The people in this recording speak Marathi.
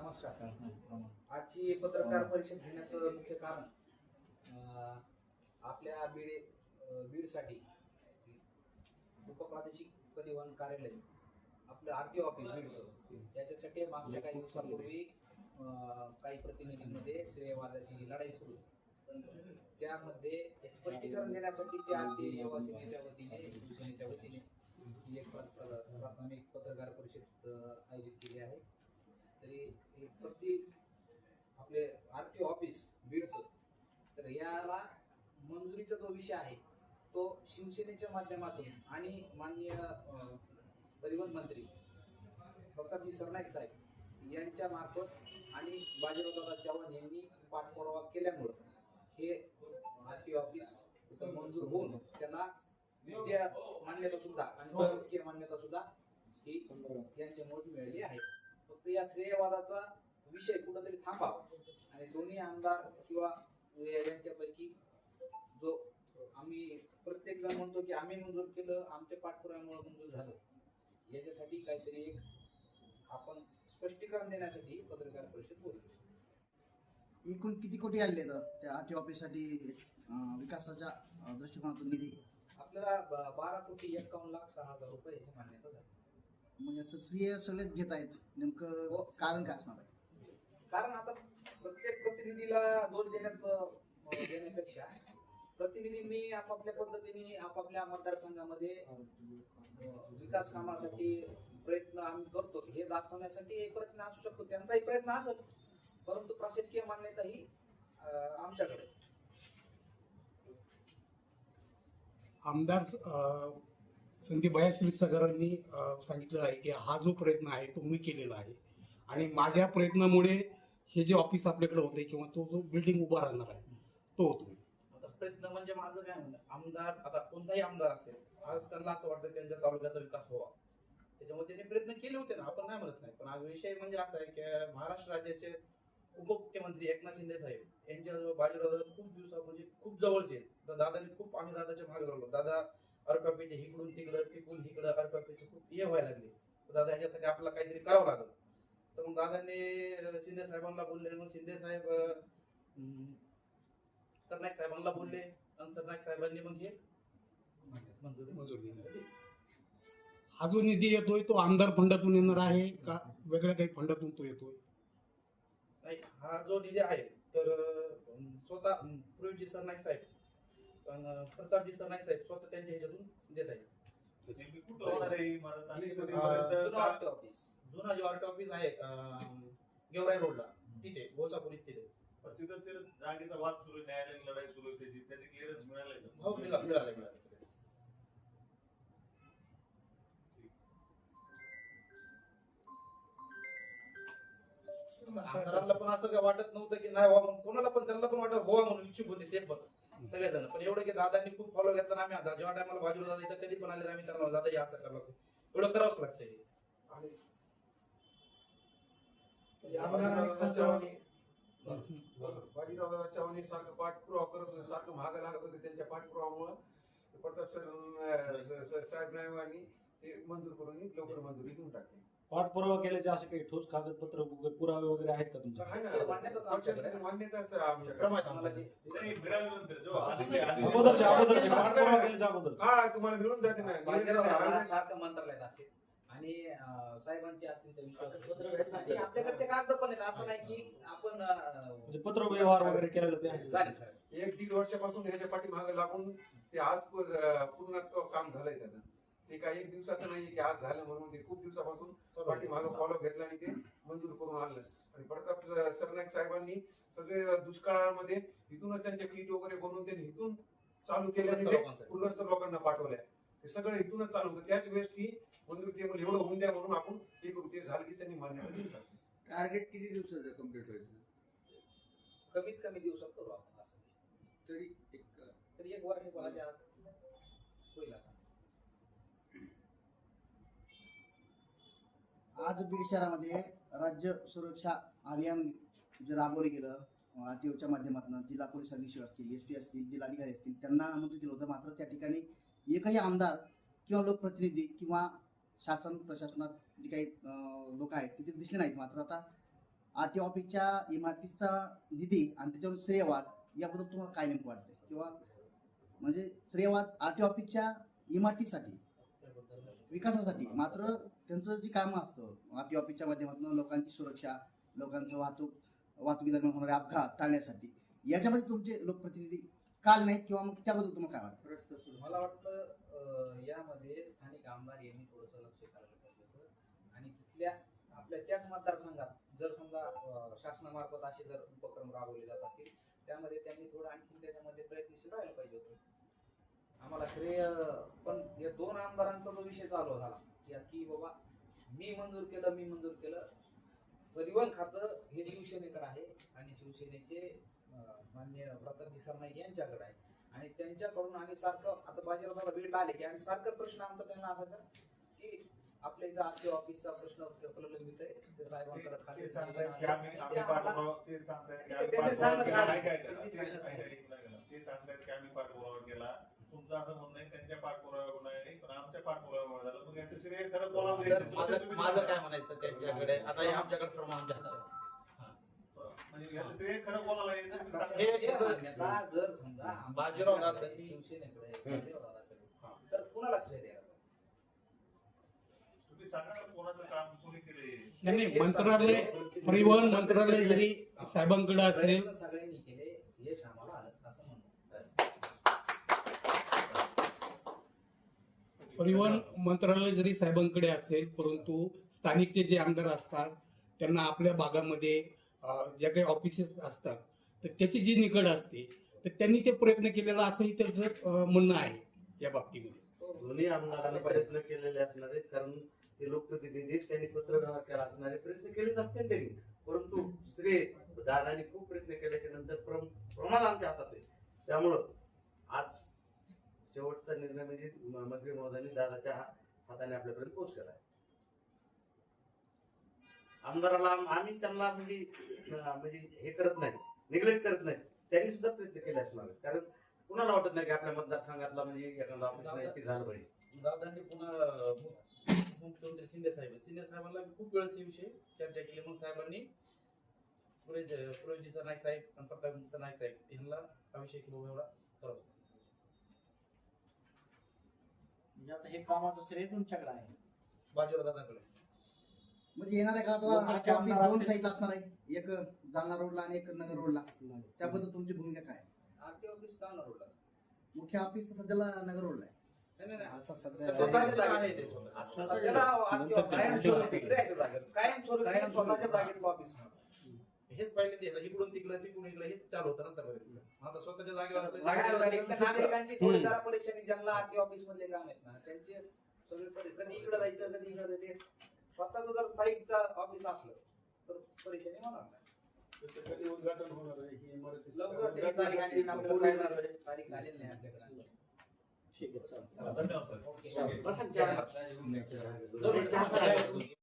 नमस्कार. आजची पत्रकार परिषद घेण्याचं मुख्य कारण आपल्या बीडसाठी उपप्रादेशिक परिवहन कार्यालय आपलं आरटीओ ऑफिस बीडचं त्याच्यासाठी मागच्या काही दिवसांपूर्वी काही प्रतिनिधींमध्ये श्रेयवादाची लढाई सुरू त्यामध्ये एक स्पष्टीकरण देण्यासाठी आजची युवा सेनेच्या वतीने शिवसेनेच्या वतीने ही एक प्राथमिक पत्रकार परिषद आयोजित केली आहे. तरी प्रति आपले आरटीओ ऑफिस बीडचं तर याला मंजुरीचा जो विषय आहे तो शिवसेनेच्या माध्यमातून आणि माननीय परिवहन मंत्री प्रतापजी सरनाईक साहेब यांच्या मार्फत आणि बाजीरावदादा चव्हाण यांनी पाठपुरावा केल्यामुळं हे आरटीओ ऑफिस मंजूर होऊन त्यांना विद्या मान्यता सुद्धा आणि प्रशासकीय मान्यता सुद्धा ही यांच्यामुळे मिळाली आहे. फक्त या श्रेयवादाचा विषय कुठेतरी थांबावा आणि दोन्ही आमदार किंवा यांच्यापैकी जो आम्ही प्रत्येक जण म्हणतो की आम्ही मंजूर केलं आमच्या पाठपुराव्यामुळे मंजूर झालं याच्यासाठी काहीतरी एक आपण स्पष्टीकरण देण्यासाठी पत्रकार परिषद बोलतो. एकूण किती कोटी आले त्या आरटीओ ऑफिससाठी विकासाच्या दृष्टिकोनातून निधी? आपल्याला 12,51,06,000 रुपये याची मान्यता झाली. मग याचं श्रेय सगळेच घेत आहेत, नेमकं कारण काय असणार आहे? कारण आता प्रत्येक प्रतिनिधीला दोष देण्यापेक्षा प्रतिनिधींनी आपापल्या पद्धतीने आपापल्या मतदारसंघामध्ये विकास कामासाठी प्रयत्न आम्ही करतो हे दाखवण्यासाठी एक प्रयत्न असू शकतो, त्यांचाही प्रयत्न असेल, परंतु प्रशासकीय मान्यता ही आमच्याकडे. आमदार संदीप भैया क्षीरसागरांनी सांगितलं आहे की हा जो प्रयत्न आहे तो मी केलेला आहे आणि माझ्या प्रयत्नामुळे हे जे ऑफिस आपल्याकडे होते किंवा तो जो बिल्डिंग उभा राहणार आहे तो होतो. आता प्रयत्न म्हणजे माझं काय म्हणणं, आमदार आता कोणताही आमदार असेल आज त्यांना असं वाटतं त्यांच्या तालुक्याचा विकास व्हावा त्याच्यामुळे त्यांनी प्रयत्न केले होते ना, आपण नाही म्हणत नाही. पण हा विषय म्हणजे असा आहे की महाराष्ट्र राज्याचे उपमुख्यमंत्री एकनाथ शिंदे साहेब यांच्या बाजीराव खूप दिवसा म्हणजे खूप जवळचे तर दादांनी खूप आम्ही दादाच्या मागे लागलो. दादा अर्कापीचे इकडून तिकडून इकडं अर्कापीचे खूप हे व्हायला लागले. दादा याच्यासाठी आपल्याला काहीतरी करावं लागलं. तर मग दादांनी शिंदे साहेबांना बोलले, मग शिंदे साहेब सरनाईक साहेबांना बोलले आणि सरनाईक साहेबांनी मग हे मंजुरी दिली. हा जो निधी येतोय तो आमदार फंडातून येणार आहे का वेगळ्या काही फंडातून तो येतोय? नाही, हा जो निधी आहे तर स्वतः पूर्वीजी सरनाईक साहेब प्रतापजी सरनाईक साहेब स्वतः त्यांच्या ह्याच्यातून देत आहे. जुना जो आरटी ऑफिस आहे गेवराई रोडला तिथे गोसापुरीत तिथे तिथं ते जागेचा वाद सुरू, न्यायालयीन लढाई सुरू आहे, त्याची क्लिअरन्स मिळालाय का? हो, मिळालं. आमदारांना पण असं काय वाटत नव्हतं की नाही व्हावं म्हणून, कोणाला पण त्यांना पण वाटत व्हावं म्हणून इच्छुक होते ते पण सगळेजण. पण एवढं की दादांनी खूप फॉलो घेतला. आम्ही आता जेव्हा टायमाला बाजूला दादा इथं कधी पण आले आम्ही त्यांना दादा हे असं करावं लागतं, एवढं करावंच लागतंय. बाजीराव चव्हाण सारखं पाठपुरावा करत होते, सारखं महागा लागत होते. त्यांच्या पाठपुरावामुळे प्रताप साहेबांनी ते मंजूर करून लवकर मंजुरी देऊन टाकली. पाठपुरावा केल्याचे असे काही ठोस कागदपत्र पुरावे वगैरे आहेत का तुमच्या? मान्यताच हा तुम्हाला मिळून जाते ना सारखं मंत्रालयात असेल आणि साहेबांचे अत्यंत विश्वास आणि आपल्याकडे ते कागद पण आहेत. असं नाही की आपण म्हणजे पत्र व्यवहार वगैरे केलेलं ते आहे. 1-1.5 वर्षापासून ह्याच्या पाठीमागे लागून ते आज पूर्ण काम झालंय त्याचं. ते काही एक दिवसाचं नाही की आज झालं म्हणून, ते खूप दिवसापासून पाठीमागं फॉलो घेतला आणि ते मंजूर करून आणलं. आणि प्रताप सरनाईक साहेबांनी सगळे दुष्काळामध्ये इथूनच त्यांच्या किट वगैरे बनवून त्यांनी इथून चालू केल्या, पूरग्रस्त लोकांना पाठवल्या. ते सगळं इथूनच चालू होतं. त्याच वेळेस ती मंजूर टेबल एवढं होऊन द्या म्हणून आपण हे करू. ते झालं की त्यांनी मान्यता दिली. टार्गेट किती दिवसाचं कम्प्लीट व्हायचं? कमीत कमी दिवसात करू आपण असं. तरी एक वर्षभराच्या आत होईल असं. आज बीड शहरामध्ये राज्य सुरक्षा अभियान जे राबवलं गेलं आरटीओच्या माध्यमातून, जिल्हा पोलीस अधीक्षक असतील, एसपी असतील, जिल्हाधिकारी असतील, त्यांना आमंत्रित केलं होतं. मात्र त्या ठिकाणी एकही आमदार किंवा लोकप्रतिनिधी किंवा शासन प्रशासनात जे काही लोक आहेत तिथे दिसले नाहीत. मात्र आता आरटीओ ऑफिसच्या इमारतीचा निधी आणि त्याच्यावर श्रेयवाद याबद्दल तुम्हाला काय नेमकं वाटतं, किंवा म्हणजे श्रेयवाद आरटीओ ऑफिसच्या इमारतीसाठी विकासासाठी, मात्र त्यांचं जे काम असतं आरटीओ ऑफिसच्या माध्यमातून लोकांची सुरक्षा, लोकांचं वाहतुकी दरम्यान होणारे अपघात टाळण्यासाठी, याच्यामध्ये तुमचे लोकप्रतिनिधी काल नाहीत, किंवा मग त्याबद्दल तुम्हाला काय वाटतं? मला वाटतं यामध्ये स्थानिक आमदार यांनी थोडंसं लक्ष करायला पाहिजे होतं. आणि तिथल्या आपल्या त्याच मतदारसंघात जर समजा शासनामार्फत असे जर उपक्रम राबवले जात असतील, त्यामध्ये त्यांनी थोडं आणखी त्याच्यामध्ये प्रयत्नशील राहायला पाहिजे होतं. आम्हाला श्रेय पण या 2 आमदारांचा जो विषय चालू झाला की बाबा मी मंजूर केलं, परिवहन खातं हे शिवसेनेकडे आहे आणि शिवसेनेचे मान्य प्रतापजी सरनाईक यांच्याकडे आहे, आणि त्यांच्याकडून आम्ही सारखं आता बाजीरावला भेट आले की आम्ही सारखं प्रश्न आमचा त्यांना असायचा की आपल्या इथं आरटीओ ऑफिसचा प्रश्न प्रलंबित आहे, ते साहेबांकडे खाली ते सांगतायत की आम्ही पाठपुरावा, ते सांगतायत की आम्ही त्यांनी पाठपुरावा केला. सांगितलं. ते सांगतायत की आम्ही पाठपुरावा केला. तुमचं असं म्हणणं आहे त्यांच्या पाठपुराव्यामुळे नाही, पण आमच्या पाठपुराव्यामुळे झालं. मग याचं श्रेय खरं कोणाला द्यायचं? माझं काय म्हणायचं त्यांच्याकडे, आता हे आमच्याकडे सर्व आमच्या हातात आहे. म्हणजे याचं श्रेय खरं कोणाला आहे? तुम्ही सांगा. हे मान्यता जर समजा बाजीराव दादा शिवसेनेकडे आहे, बाजीराव दादाकडे, तर कुणाला श्रेय द्यायला? तुम्ही सांगा ना कोणाचं काम कोणी केले. नाही, मंत्रालय, परिवहन मंत्रालय जरी साहेबांकडे असेल, प्रयत्न सगळ्यांनी केले, यश आम्हाला आलं असं म्हणतो. परिवहन मंत्रालय जरी साहेबांकडे असेल, परंतु स्थानिकचे जे आमदार असतात त्यांना आपल्या भागामध्ये ज्या काही ऑफिसेस असतात तर त्याची जी निकड असते, तर त्यांनी ते प्रयत्न केलेला असंही त्याचं म्हणणं आहे या बाबतीमध्ये. दोन्ही आमदारांनी प्रयत्न केलेले असणार आहेत, कारण ते लोकप्रतिनिधी त्यांनी पत्रव्यवहार केला असणारे प्रयत्न केलेच असतील त्यांनी, परंतु श्रेय दादांनी खूप प्रयत्न केल्याच्या नंतर प्रमाण आमच्या हातात आहे. त्यामुळं आज शेवटचा निर्णय म्हणजे मंत्री महोदयांनी दादाच्या हाताने आपल्यापर्यंत पोहोच केला आहे. आमदाराला आम्ही त्यांना म्हणजे हे करत नाही, निग्लेक्ट करत नाही, त्यांनी सुद्धा प्रयत्न केले असणार आहेत. कारण कुणाला वाटत नाही की आपल्या मतदारसंघातला म्हणजे एखादा ऑफिस नाही ते झालं पाहिजे. दादांनी पुन्हा मुख्यमंत्री शिंदे साहेबांना खूप वेळेस हे विषय चर्चा केली. मग साहेबांनी पुरोजी सरनाईक साहेब आणि प्रताप सरनाईक साहेब यांना हा विषय की एवढा करावा. म्हणजे आता हे कामाचं श्रेय तुमच्याकडे आहे, बाजीराव दादाकडे. म्हणजे येणाऱ्या काळात आरटीओ ऑफिस 2 साईडला असणार आहे, एक जालना रोडला आणि एक नगर रोडला, त्याबद्दल तुमची भूमिका काय? आरटीओ ऑफिस जालना रोडला, मुख्य ऑफिस तर सध्याला नगर रोडला आहे. आता स्वतःच्या आहे ते. सध्याला आरटीओ कायमस्वरूपी तिकडे स्वतःच्या जागेत ऑफिस. हेच पहिले इकडून तिकडे तिकडून इकडे हेच चालू होतं नंतर. आता स्वतःच्या नागरिकांची थोडी जरा परेशानी, ज्यांना आरटीओ ऑफिस मधले काम आहेत ना त्यांचे सगळे कधी इकडे जायचं कधी इकडे जायचं. स्वतःचं जर स्थायिक ऑफिस असलं तर परेशानी होणार नाही. कधी उद्घाटन होणार आहे ही इमारती? लवकर त्याची तारीख आली नाही, आपल्याला सांगणार तारीख आलेली नाही आपल्याकडे. ठीक आहे, चालेल. धन्यवाद सर. ओके. बसा चहा.